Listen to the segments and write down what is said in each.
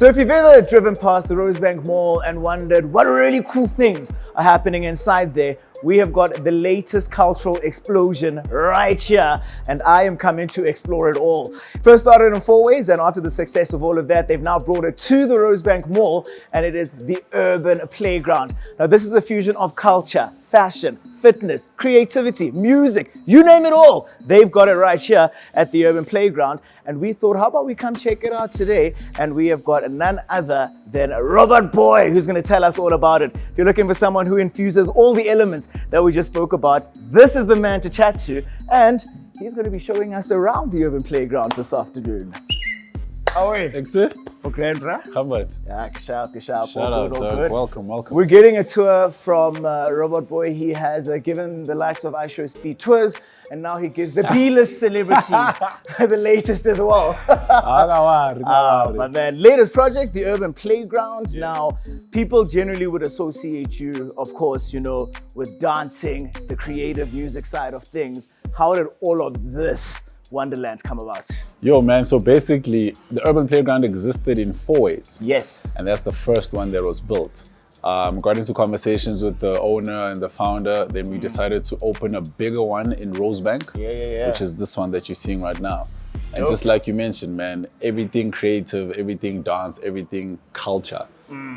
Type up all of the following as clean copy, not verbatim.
So if you've ever driven past the Rosebank Mall and wondered what really cool things are happening inside there, we have got the latest cultural explosion right here, and I am coming to explore it all. First started in 4 ways, and after the success of all of that, they've now brought it to the Rosebank Mall, and it is the urban playground. Now this is a fusion of culture, fashion, fitness, creativity, music, you name it all. They've got it right here at the urban playground, and we thought, how about we come check it out today? And we have got none other than Robot Boii, who's going to tell us all about it. If you're looking for someone who infuses all the elements that we just spoke about, this is the man to chat to, and he's going to be showing us around the urban playground this afternoon. How are you? Thanks, sir. Okay, bro. How about? Yeah, Shout out, dog. Welcome. We're getting a tour from Robot Boii. He has given the likes of iShow Speed tours, and now he gives the B-list celebrities the latest as well. My man, latest project, the urban playground. Yeah. Now, people generally would associate you, of course, you know, with dancing, the creative music side of things. How did all of this Wonderland come about? Yo, man, so basically, the urban playground existed in 4 ways. Yes. And that's the first one that was built. Got into conversations with the owner and the founder. Then we decided to open a bigger one in Rosebank, which is this one that you're seeing right now. And just like you mentioned, man, everything creative, everything dance, everything culture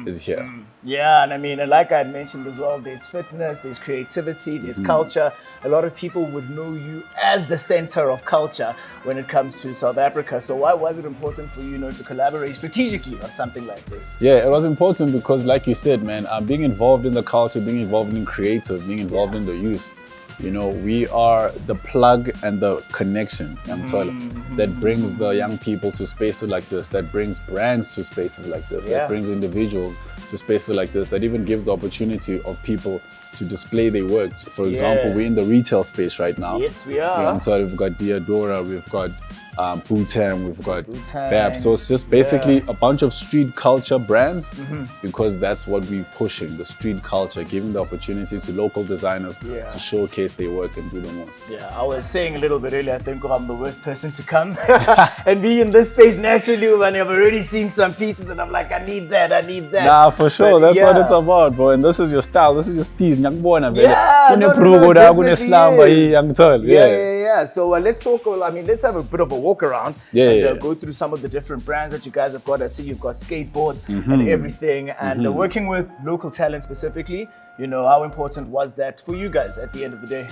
is here. Yeah, and I mean, like I had mentioned as well, there's fitness, there's creativity, there's culture. A lot of people would know you as the center of culture when it comes to South Africa. So why was it important for you, to collaborate strategically on something like this? Yeah, it was important because, like you said, man, being involved in the culture, being involved in creative, being involved in the youth, we are the plug and the connection, that brings the young people to spaces like this, that brings brands to spaces like this, that brings individuals to spaces like this, that even gives the opportunity of people to display their work. For example, we're in the retail space right now. Yes, we are. We've got Diadora, we've got Bhutan, we've got Bab. So it's just basically a bunch of street culture brands, because that's what we're pushing, the street culture, giving the opportunity to local designers to showcase their work and do the most. Yeah, I was saying a little bit earlier, I think I'm the worst person to come and be in this space naturally when I've already seen some pieces and I'm like, I need that. Nah, for sure, that's what it's about, bro. And this is your style, this is your steez. Yeah. So let's talk. Let's have a bit of a walk around and go through some of the different brands that you guys have got. I see you've got skateboards and everything, and working with local talent specifically. How important was that for you guys at the end of the day?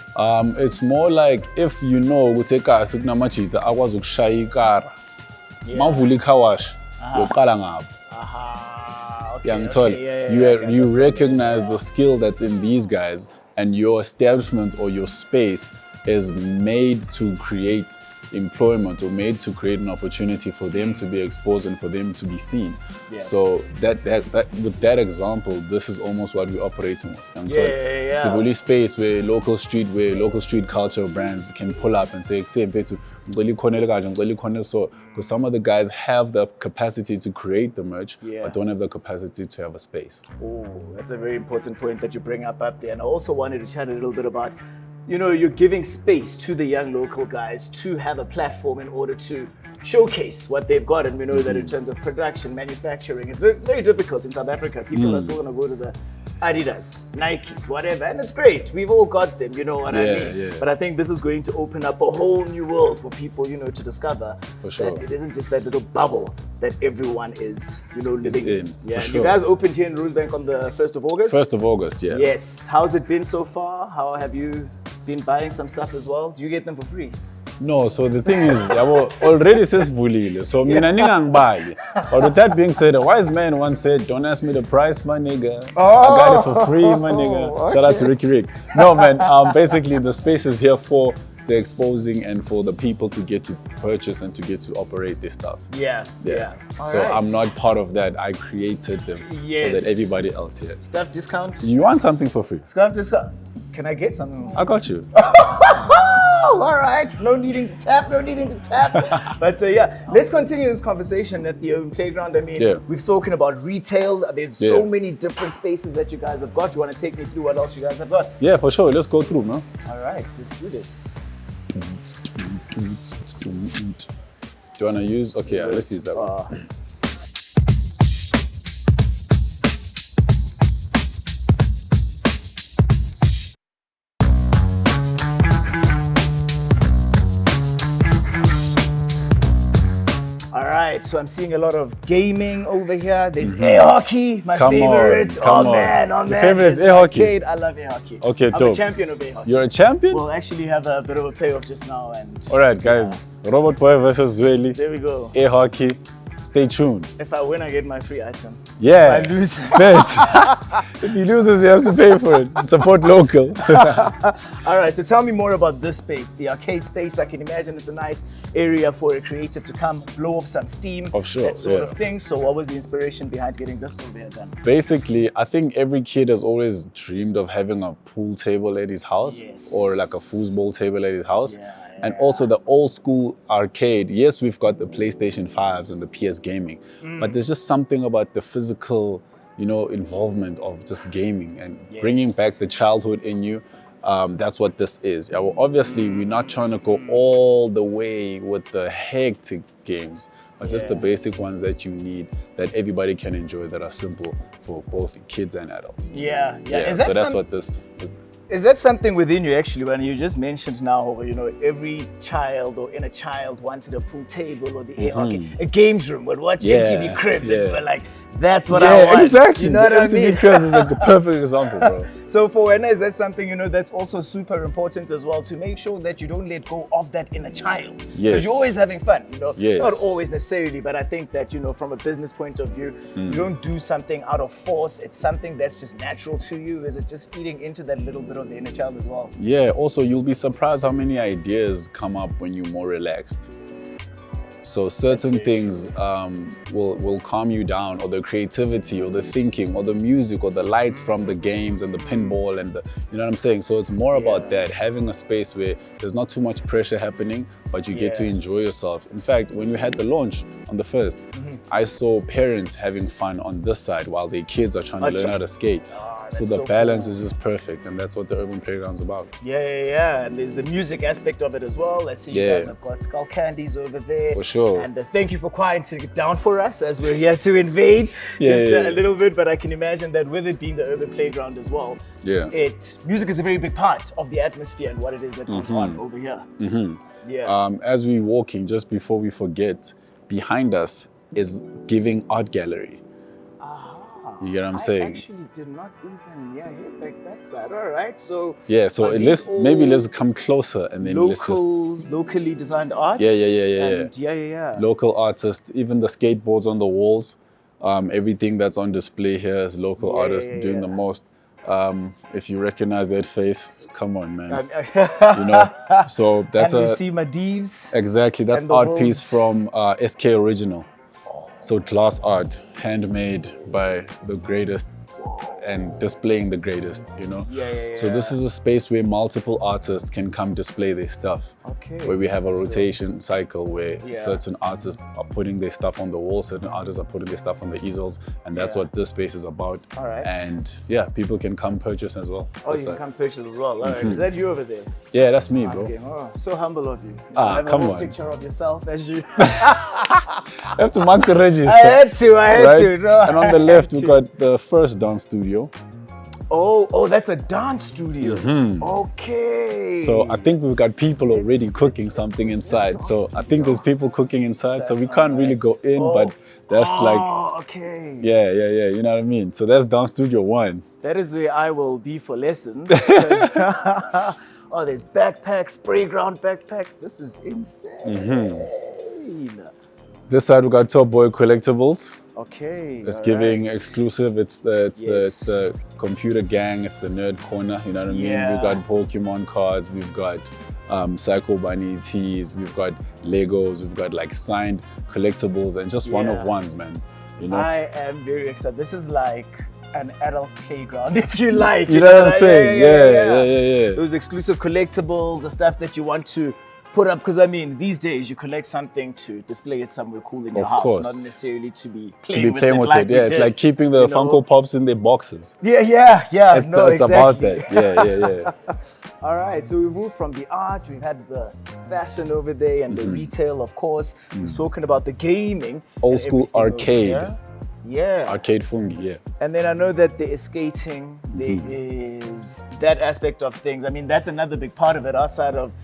It's more like if uteka asikunamachis the akwazi ukushaya ikara. Mavuli car wash. Yoqala ngabo. You recognize the skill that's in these guys, and your establishment or your space is made to create employment or made to create an opportunity for them to be exposed and for them to be seen. So that with that example, this is almost what we're operating with. It's a really space where local street culture brands can pull up and say, so because some of the guys have the capacity to create the merch, but don't have the capacity to have a space. Oh, that's a very important point that you bring up there. And I also wanted to chat a little bit about, you're giving space to the young local guys to have a platform in order to showcase what they've got. And we know that in terms of production, manufacturing, it's very difficult in South Africa. People are still going to go to the Adidas, Nikes, whatever, and it's great. We've all got them, you know what I mean? Yeah. But I think this is going to open up a whole new world for people, to discover that it isn't just that little bubble that everyone is, living in. Yeah, and you guys opened here in Rosebank on the 1st of August? 1st of August, yeah. Yes. How's it been so far? How have you been buying some stuff as well? Do you get them for free? No, so the thing is, already says vulile, so mina ningangibayi. But with that being said, a wise man once said, don't ask me the price, my nigga. I got it for free, my nigga. Shout out to Rick. No, man, basically the space is here for the exposing and for the people to get to purchase and to get to operate this stuff. Yeah. So I'm not part of that. I created them so that everybody else here. Staff discount? You want something for free? Staff discount? Can I get something for free? I got you. All right, no needing to tap. But let's continue this conversation at the urban playground. I mean, we've spoken about retail. There's so many different spaces that you guys have got. You want to take me through what else you guys have got? Yeah, for sure. Let's go through, no? All right, let's do this. Do you want to use? Okay, let's use that one. right, so I'm seeing a lot of gaming over here. There's air hockey, my favorite. Come oh on. man, Your favorite is air hockey? Arcade. I love air hockey. Okay, I'm dope. a champion of air hockey. You're a champion? We'll actually have a bit of a playoff just now, and All right, guys. Robot Boii versus Zweli. there we go. Air hockey. Stay tuned. If I win, I get my free item. Yeah. If I lose, Bet. If he loses, he has to pay for it. Support local. All right, so tell me more about this space, the arcade space. I can imagine it's a nice area for a creative to come, blow off some steam, Of sure, that sort yeah. of thing. So what was the inspiration behind getting this over here done? Basically, I think every kid has always dreamed of having a pool table at his house Yes. or like a foosball table at his house. Yeah, And yeah. also the old school arcade. Yes, we've got the PlayStation 5s and the PS gaming, but there's just something about the physical, involvement of just gaming and bringing Yes. back the childhood in you. That's what this is. Yeah, well, obviously, we're not trying to go all the way with the hectic games, but just the Yeah. basic ones that you need, that everybody can enjoy, that are simple for both kids and adults. Yeah. Yeah, so that's what this is. Is that something within you actually, when you just mentioned now, every child or inner child wanted a pool table or the air hockey, a games room, would watch Yeah, MTV Cribs and yeah. we were like, that's what I want. exactly. You know what I MTV mean? Cribs is like a perfect example, bro. So for Wena, is that something, that's also super important as well, to make sure that you don't let go of that inner child? Yes. Because you're always having fun, Yes. Not always necessarily, but I think that, from a business point of view, you don't do something out of force. It's something that's just natural to you. Is it just feeding into that little bit of the inner child as well? Yeah, also you'll be surprised how many ideas come up when you're more relaxed. So certain things will calm you down, or the creativity, or the thinking, or the music, or the lights from the games and the pinball and you know what I'm saying? So it's more about that, having a space where there's not too much pressure happening, but you get to enjoy yourself. In fact, when we had the launch on the 1st, I saw parents having fun on this side while their kids are trying to learn how to skate. So the balance is just perfect, and that's what the Urban Playground's about. Yeah. And there's the music aspect of it as well. I see you guys have got skull candies over there. For sure. And thank you for quieting it down for us as we're here to invade a little bit. But I can imagine that with it being the Urban Playground as well, music is a very big part of the atmosphere and what it is that goes on over here. Yeah. As we're walking, just before we forget, behind us is Giving Art Gallery. You get what I'm saying? I actually did not even hit like that side. All right, so so let's come closer and then let's just locally designed arts. Yeah. Local artists, even the skateboards on the walls, everything that's on display here is local artists doing the most. If you recognize that face, come on, man. So that's and we see Madiv's. Exactly, that's art piece from SK Original. So glass art, handmade by the greatest and displaying the greatest, So this is a space where multiple artists can come display their stuff. Okay. Where we have a rotation cycle where certain artists are putting their stuff on the wall, certain artists are putting their stuff on the easels, and that's what this space is about. All right. And people can come purchase as well. Oh, you can come purchase as well. All right. Is that you over there? Yeah, that's me, bro. Oh, so humble of you. Come on. Picture of yourself as you. I have to mark the register. I had to. No, and on the left, we've got the first dance studio. Oh, that's a dance studio. Okay. So I think we've got people already cooking something inside. So I think there's people cooking inside. So we can't really go in, but that's okay. Yeah. You know what I mean? So that's dance studio 1. That is where I will be for lessons. There's backpacks, spray ground backpacks. This is insane. This side we got Top Boy Collectibles. Okay. It's giving exclusive. It's the computer gang. It's the nerd corner. You know what I mean? Yeah. We've got Pokemon cards. We've got Psycho Bunny tees. We've got Legos. We've got like signed collectibles and just one of ones, man. I am very excited. This is like an adult playground, if you like. You know what I'm saying? Yeah. Those exclusive collectibles, the stuff that you want to put up, because I mean, these days you collect something to display it somewhere cool in your house, not necessarily to be playing with it. Yeah, it's like keeping the Funko Pops in their boxes. Yeah. It's about that. Yeah. All right, so we moved from the art, we've had the fashion over there and the retail, of course. We've spoken about the gaming. Old school arcade. Yeah. Arcade fungi, yeah. And then I know that there is skating, there is that aspect of things. I mean, that's another big part of it outside of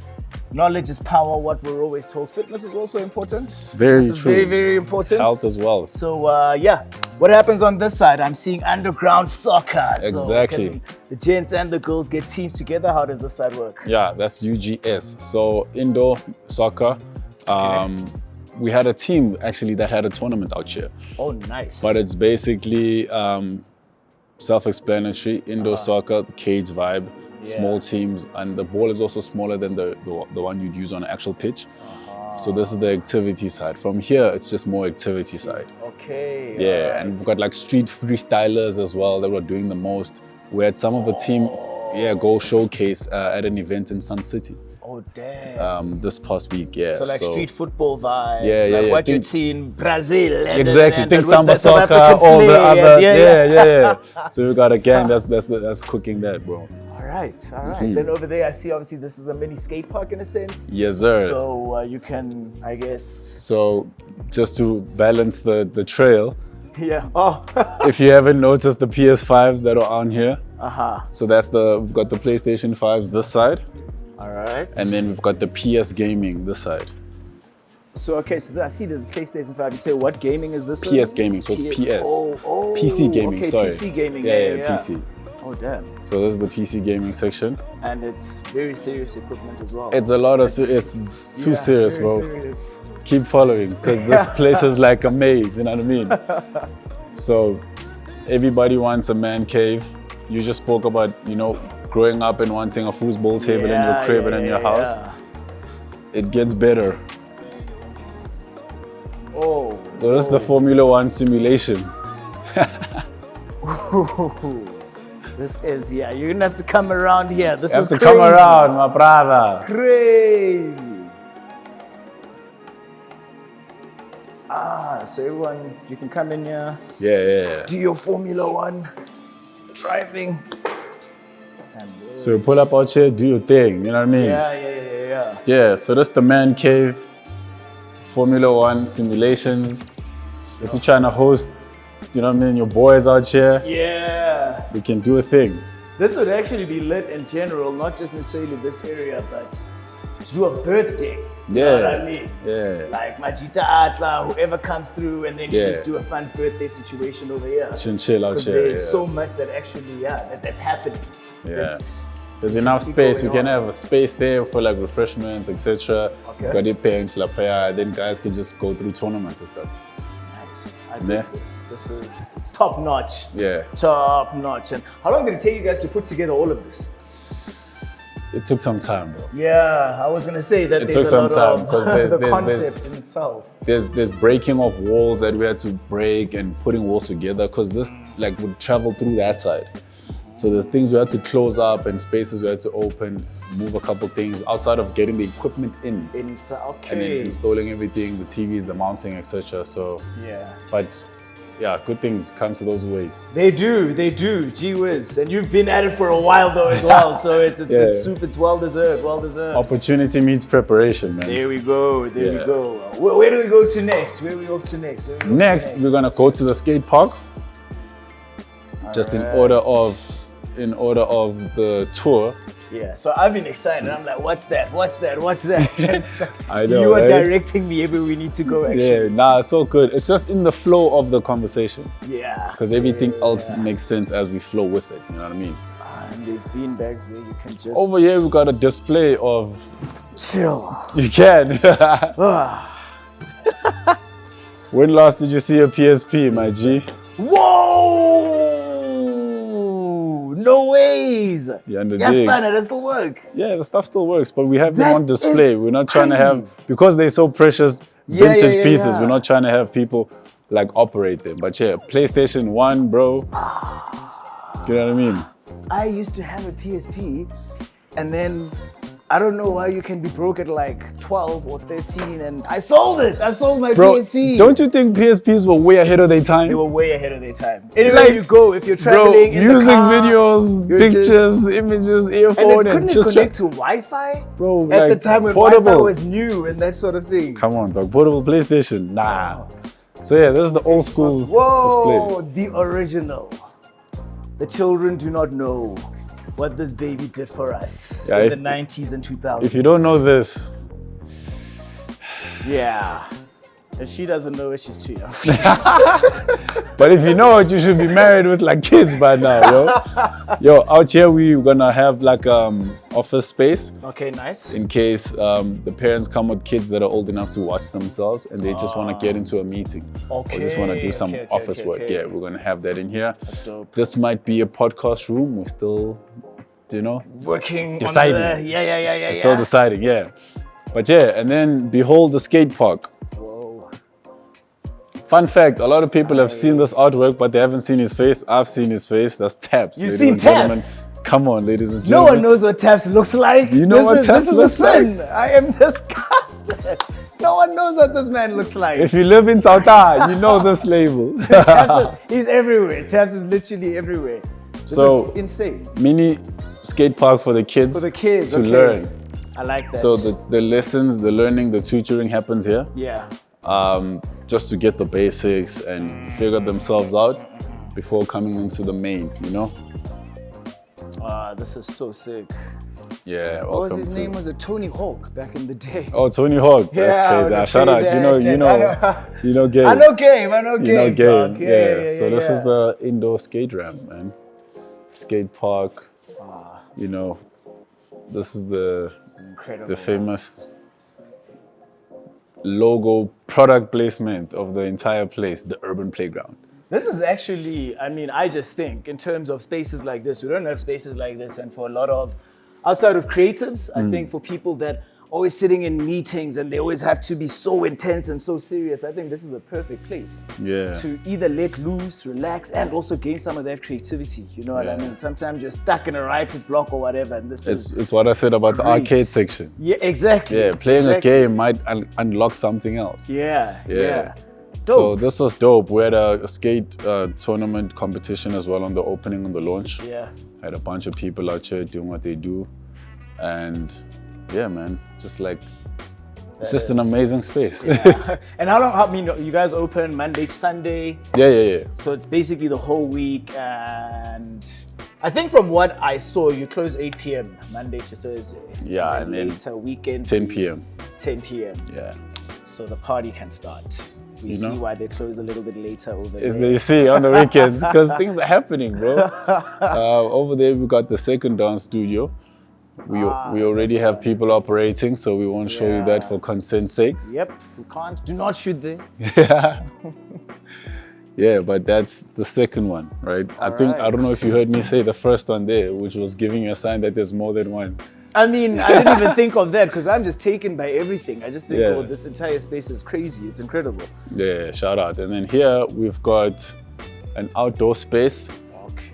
knowledge is power, what we're always told. Fitness is also important. Very This is true. very, very important. Health as well. So yeah, what happens on this side? I'm seeing underground soccer. Exactly. So can the gents and the girls get teams together? How does this side work? Yeah, that's UGS. So indoor soccer. We had a team actually that had a tournament out here. Oh, nice. But it's basically self-explanatory. Indoor soccer, cage vibe, small teams, and the ball is also smaller than the one you'd use on an actual pitch. So this is the activity side. From here, it's just more activity side. Okay. Yeah, right. and we've got like street freestylers as well that were doing the most. We had some of the team, go showcase at an event in Sun City. Oh, damn. This past week, yeah. So like street football vibes, Yeah, like what you'd see in Brazil. Exactly. And Think with samba the South soccer, African all the flair, other. yeah. So we got a gang that's cooking that, bro. All right. And over there, I see obviously this is a mini skate park in a sense. Yes, sir. So you can, I guess. So just to balance the trail, Yeah. Oh. if you haven't noticed the PS5s that are on here, so we've got the PlayStation 5s this side, All right. and then we've got the PS gaming this side. So okay, so I see there's a PlayStation 5. You say what gaming is this? PS gaming, so it's PS. Oh. PC gaming, okay, sorry. PC gaming. Yeah, PC. Oh damn. So this is the PC gaming section. And it's very serious equipment as well. It's a lot of, it's too serious, very bro. Serious. Keep following, because this place is like a maze, you know what I mean? So everybody wants a man cave. You just spoke about, growing up and wanting a foosball table in your crib and in your house. Yeah. It gets better. Oh. So this is the Formula One simulation. This is, you're gonna have to come around here. This You have is to crazy. come around, my brother. Crazy. So everyone, you can come in here, Yeah. do your Formula One driving. And So you pull up out here, do your thing, you know what I mean? yeah. Yeah, so that's the man cave, Formula One simulations. If you're trying to host, you know what I mean, your boys out here, Yeah. we can do a thing. This would actually be lit in general, not just necessarily this area, but to do a birthday. You know what I mean? Yeah. Like Majita Atla, whoever comes through, and then you Yeah. just do a fun birthday situation over here. Chill out 'Cause here. there's so much that actually, that's happening. Yeah. That's- There's you enough see space. We going can on. have a space there for like refreshments, etc. Okay. Got it paying then guys can just go through tournaments and stuff. Nice. I Yeah. dig this. It's top notch. Yeah. Top notch. And how long did it take you guys to put together all of this? It took some time, bro. Yeah, I was gonna say that It there's took a some lot time, of 'cause the there's- concept in itself. There's breaking of walls that we had to break and putting walls together because this like would travel through that side. So there's things we had to close up and spaces we had to open, move a couple things outside of getting the equipment in. Okay. And then installing everything, the TVs, the mounting, etc. So, Yeah. but yeah, good things come to those who wait. They do. Gee whiz. And you've been at it for a while though as well. So it's well deserved. Opportunity meets preparation, man. There we go. We Yeah. go. Where do we go to next? Where are we off to next? Next, we're gonna go to the skate park. Just in order of the tour. Yeah, so I've been excited. I'm like, what's that? I know, You are right? directing me everywhere we need to go, actually. It's all good. It's just in the flow of the conversation. Yeah. Because everything else makes sense as we flow with it. You know what I mean? And there's bean bags where you can just Over here, we've got a display of. chill. You can. When last did you see a PSP, my G? Whoa! No ways. You under Yes, dig? man, that still work. Yeah, the stuff still works, but we have them That on display. is We're not trying to crazy. have, because they're so precious, Yeah, vintage yeah, pieces, yeah. we're not trying to have people like operate them. But yeah, PlayStation 1, bro. You know what I mean? I used to have a PSP, and then I don't know why you can be broke at like 12 or 13, and I sold it. I sold my Bro, PSP. don't you think PSPs were way ahead of their time? They were way ahead of their time. Anywhere Like, you go, if you're Bro, traveling in music the car, videos, you're pictures, images, and earphone, it couldn't just connect to Wi-Fi. Bro, at the like, time when portable. Wi-Fi was new and that sort of thing. Come on, dog. Portable PlayStation. Nah. So yeah, this is the old school Whoa, display. the original. The children do not know. what this baby did for us Yeah, in the 90s and 2000s. If you don't know this, yeah. And she doesn't know it, she's too young. but if you know it, you should be married with like kids by now, yo. Yo, out here we're gonna have like office space. Okay, nice. In case the parents come with kids that are old enough to watch themselves and they just want to get into a meeting. Okay. Or just want to do some office work. Yeah, we're gonna have that in here. That's dope. This might be a podcast room. We're still, you know, Working deciding. on the, yeah. Still deciding, yeah. But yeah, and then behold the skate park. Whoa. Fun fact, a lot of people have seen this artwork, but they haven't seen his face. I've seen his face. That's Taps. You've seen Taps? Come on, ladies and No gentlemen. one knows what Taps looks like. You know what Taps looks like? This is a sin. I am disgusted. No one knows what this man looks like. If you live in South, you know this label. He's everywhere. Taps is literally everywhere. This is insane. Mini skate park for the kids. For the kids, to okay. learn. I like that. So the lessons, the learning, the tutoring happens here. Yeah. Just to get the basics and figure themselves out before coming into the main, you know? This is so sick. Yeah, What was his name? Was it Tony Hawk back in the day? Oh, Tony Hawk. That's crazy. Shout out. You know game. I know game. You know game. Dog. Yeah. So this is the indoor skate ramp, man. Skate park. You know, this is incredible. the famous logo product placement of the entire place, the urban playground. This is actually, I mean, I just think in terms of spaces like this, we don't have spaces like this. And for a lot of, outside of creatives, I think for people that always sitting in meetings and they always have to be so intense and so serious, I think this is the perfect place to either let loose, relax, and also gain some of that creativity. You know what I mean? Sometimes you're stuck in a writer's block or whatever, and it's what I said about the arcade section. Yeah, exactly. Yeah, playing a game might unlock something else. Yeah. So this was dope. We had a skate tournament competition as well on the opening, on the launch. Yeah. Had a bunch of people out here doing what they do. And yeah, man, just like, it's just an amazing space. Yeah. And how long, I mean, you guys open Monday to Sunday? Yeah. So it's basically the whole week. And I think from what I saw, you close 8 p.m. Monday to Thursday. Yeah, and then later weekend. 10 p.m. 10 p.m. Yeah. So the party can start. We see why they close a little bit later over there. You see, on the weekends, because things are happening, bro. Over there, we got the second dance studio. We already have people operating, so we won't show you that for consent's sake. Yep, we can't. Do not shoot there. Yeah. Yeah, but that's the second one, right? I don't know if you heard me say the first one there, which was giving you a sign that there's more than one. I mean, I didn't even think of that because I'm just taken by everything. I just think, oh, this entire space is crazy. It's incredible. Yeah, shout out. And then here we've got an outdoor space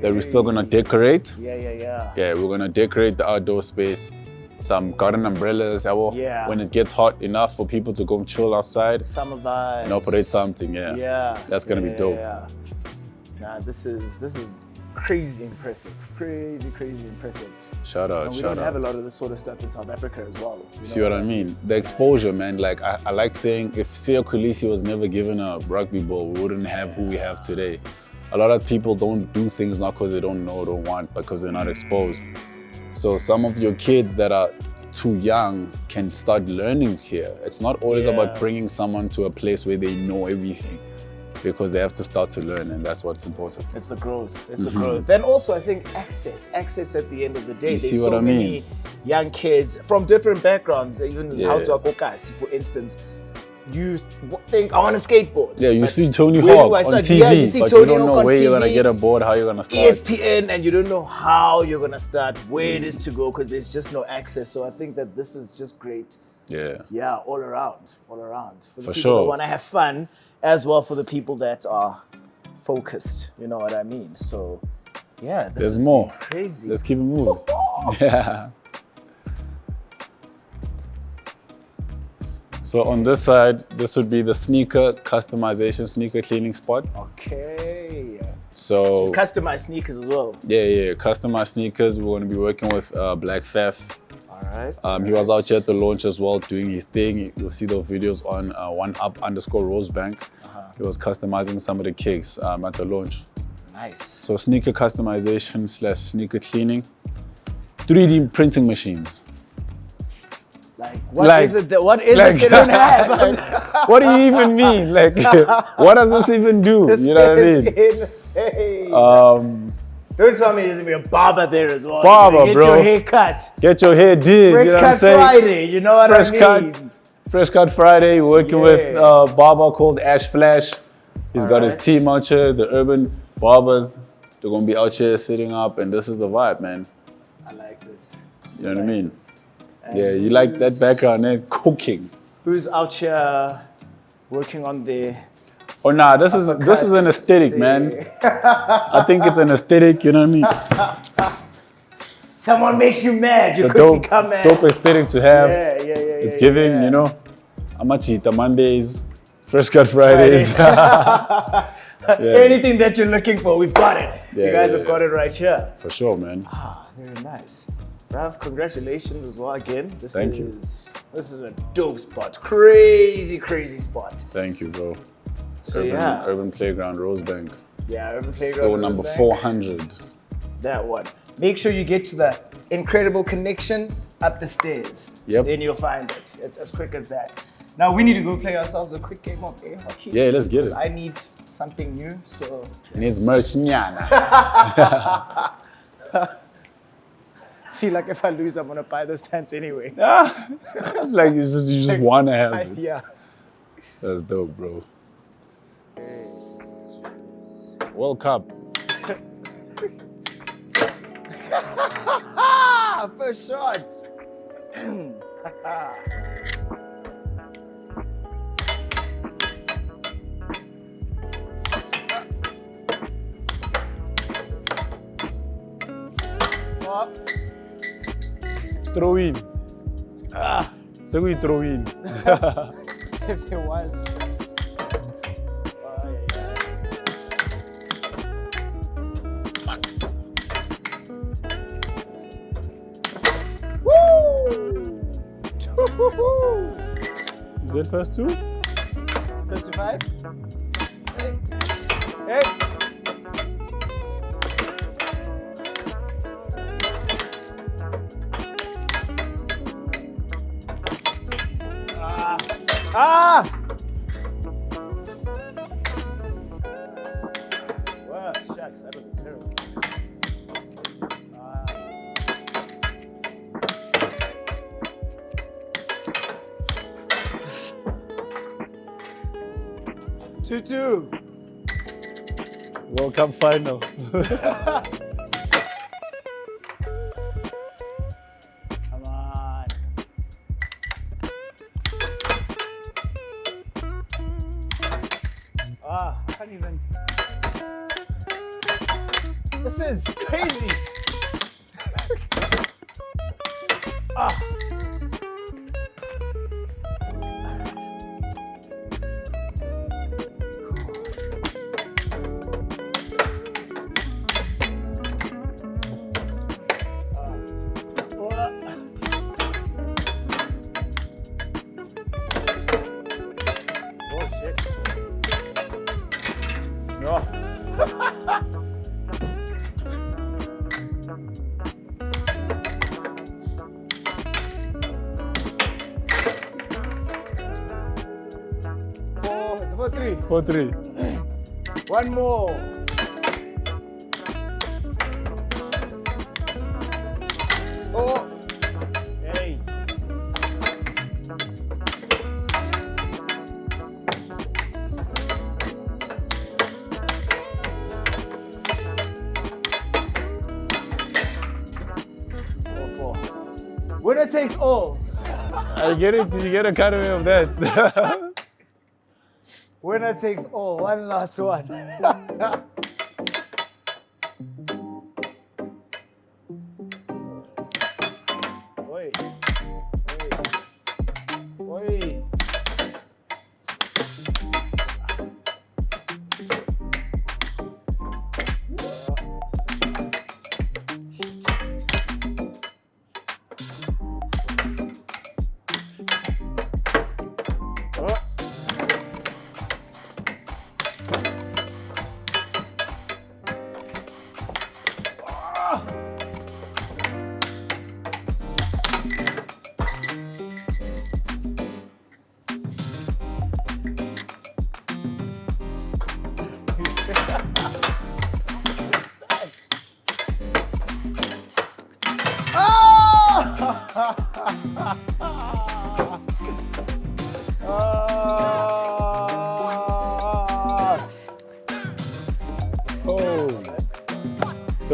that we're still gonna decorate. Yeah. Yeah, we're gonna decorate the outdoor space. Some garden umbrellas. When it gets hot enough for people to go chill outside. Summer vibes. And operate something, Yeah. That's gonna be dope. Yeah. Nah, this is crazy impressive. Crazy impressive. Shout out, we don't have a lot of this sort of stuff in South Africa as well. See what I mean? The exposure, man. Like I like saying, if Sia Kolisi was never given a rugby ball, we wouldn't have who we have today. A lot of people don't do things not because they don't know or don't want, but because they're not exposed. So some of your kids that are too young can start learning here. It's not always about bringing someone to a place where they know everything, because they have to start to learn, and that's what's important. It's the growth. It's the growth. And also, I think access at the end of the day. You see what I mean? Many young kids from different backgrounds, even how to Akokasi, for instance. You think, I want a skateboard. Yeah, you see Tony Hawk on TV, but you don't know where you're going to get a board, how you're going to start. ESPN, and you don't know how you're going to start, where it is to go, because there's just no access. So I think that this is just great. Yeah, all around. For the people that want to have fun, as well for the people that are focused, you know what I mean? So, yeah, there's more. Crazy. Let's keep it moving. Yeah. So on this side, this would be the sneaker customization, sneaker cleaning spot. Okay. So customize sneakers as well. Yeah, customized sneakers. We're going to be working with Black Theft. All right. He was out here at the launch as well, doing his thing. You'll see the videos on @1up_Rosebank. He was customizing some of the kicks at the launch. Nice. So sneaker customization / sneaker cleaning. 3D printing machines. Like, what is it that they don't have? What do you even mean? Like, what does this even do? This you know what I mean? Insane. Don't tell me there's gonna be a barber there as well. Barber, get bro. Your hair cut. Get your hair did. Fresh you know cut what I'm saying? Friday. You know what Fresh I mean? cut. Fresh Cut Friday, working with a barber called Ash Flash. He's got his team out here, the urban barbers. They're gonna be out here sitting up, and this is the vibe, man. I like this. You know what I mean? Yeah, you like that background, eh? Cooking. Who's out here working on the... Oh nah, this is an aesthetic, man. I think it's an aesthetic, you know what I mean? Someone makes you mad, you It's a quickly come mad. dope aesthetic to have. Yeah. It's giving, you know, Amachita Mondays, Fresh Cut Fridays. Anything that you're looking for, we've got it. You guys have got it right here. For sure, man. Ah, very nice. Rav, congratulations as well again. Thank you. This is a dope spot. Crazy spot. Thank you, bro. So Urban Playground, Rosebank. Yeah, Urban Playground. Store number Rosebank. 400. That one. Make sure you get to the incredible connection up the stairs. Yep. Then you'll find it. It's as quick as that. Now we need to go play ourselves a quick game of air hockey. Yeah, let's get it. I need something new, so. It needs merch, nyana. I feel like if I lose, I'm gonna buy those pants anyway. It's like you just want to have it. Yeah. That's dope, bro. World Cup. First shot. Throw in. So we throw in. If there was. Is it first two? First to 5. Hey. Wow, shucks, that was terrible. Two. World Cup final. Come on. I can't even. This is crazy. For three. One more. Oh. Hey. Four. Winner takes all. I get it. Did you get a cutaway of that? Winner takes all. One last one. Oi. Oi.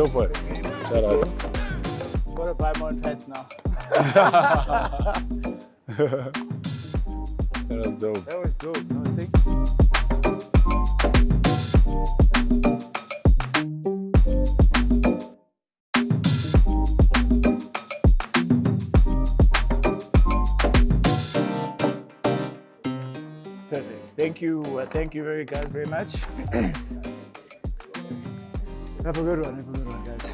Dope one. Shout out. Gotta buy my own pets now. That was dope. That was dope. No, thank Perfect. Thank you guys very much. Have a good one, guys.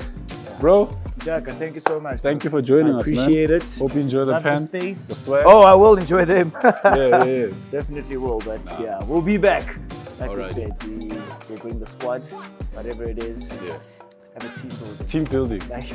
Bro, Jacka, thank you so much. thank you for joining us, man. Appreciate it. Hope you enjoy the Love pants, the space. the swag. Oh, I will enjoy them. Yeah. Definitely will, but yeah, we'll be back. Like we Alrighty. said, we'll bring the squad, whatever it is. Yeah. Have a team building. Team building. Like